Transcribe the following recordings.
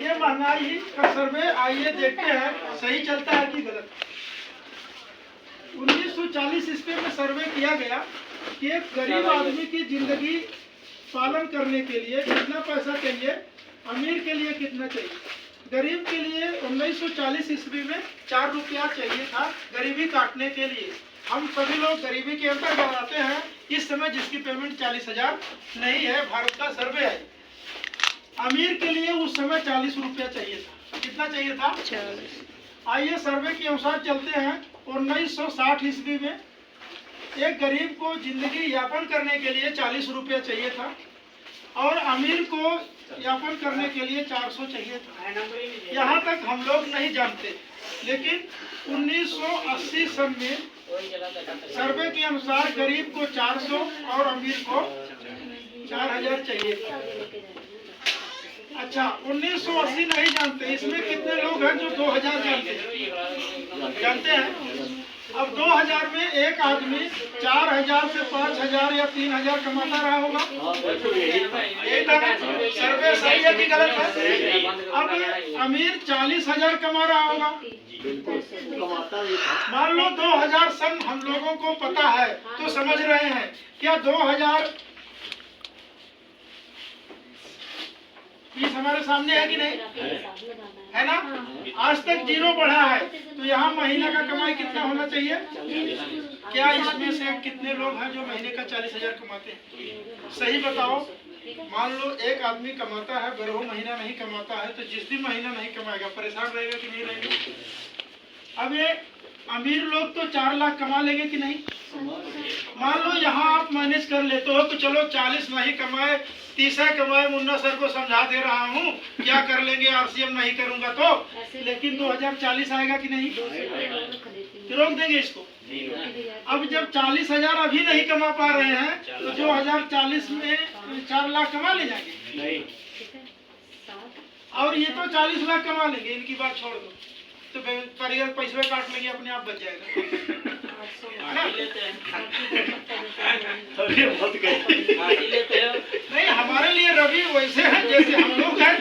ये महंगाई का सर्वे आइए देखते हैं सही चलता है कि गलत। 1940 ईस्वी में सर्वे किया गया कि एक गरीब आदमी की जिंदगी पालन करने के लिए कितना पैसा चाहिए, अमीर के लिए कितना चाहिए। गरीब के लिए 1940 ईस्वी में 4 रुपया चाहिए था गरीबी काटने के लिए। हम सभी लोग गरीबी के अंतर्गत आते हैं इस समय, जिसकी पेमेंट 40,000 नहीं है। भारत का सर्वे है। अमीर के लिए उस समय 40 रुपया चाहिए था। कितना चाहिए था? 40। आइए सर्वे के अनुसार चलते हैं। 1960 ईस्वी में एक गरीब को जिंदगी यापन करने के लिए 40 रुपया चाहिए था और अमीर को यापन करने के लिए 400 चाहिए था। यहाँ तक हम लोग नहीं जानते, लेकिन 1980 सन में सर्वे के अनुसार गरीब को 400 और अमीर को 4000 चाहिए था। अच्छा, 1980 नहीं जानते, इसमें कितने लोग हैं जो 2000 जानते हैं? अब 2000 में एक आदमी 4000 से 5000 या 3000 कमाता रहा होगा। सर्वे सही है कि गलत है? अब अमीर 40,000 कमा रहा होगा। मान लो 2000 सन हम लोगों को पता है तो समझ रहे हैं क्या 2020 हमारे सामने है कि नहीं है ना? आज तक 0 बढ़ा है, तो यहाँ महीने का कमाई कितना होना चाहिए? क्या इसमें से कितने लोग हैं जो महीने का 40,000 कमाते हैं? सही बताओ। मान लो एक आदमी कमाता है, 12 महीना नहीं कमाता है, तो जिस दिन महीना नहीं कमाएगा परेशान रहेगा कि नहीं रहेगा? अब ये अमीर लोग तो 4 लाख कमा लेंगे कि नहीं? मान लो यहाँ आप मैनेज कर लेते हो तो चलो 40 नहीं कमाए 30 कमाए, मुन्ना सर को समझा दे रहा हूँ, क्या कर लेंगे, आरसीएम नहीं करूंगा तो। लेकिन 2040 आएगा कि नहीं? तो रोक देंगे इसको। अब जब 40,000 अभी नहीं कमा पा रहे हैं तो 2040 में 4 लाख कमा ले जाएंगे। और ये तो 40 लाख कमा लेंगे, इनकी बात छोड़ दो, तो कारीगर पैसे काट लेंगे, अपने आप बच जाएगा। नहीं, हमारे लिए रवि वैसे हैं जैसे हम लोग हैं।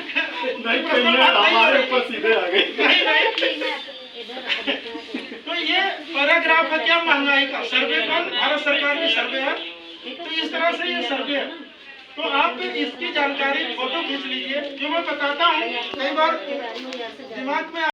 हमारे ऊपर सीधे आ गए। तो ये पैराग्राफ है क्या महंगाई का? सर्वे कौन? भारत सरकार की सर्वे है। तो इस तरह से ये सर्वे है। तो आप इसकी जानकारी फोटो खींच लीजिए। जो मैं बताता हूँ कई बार दिमाग में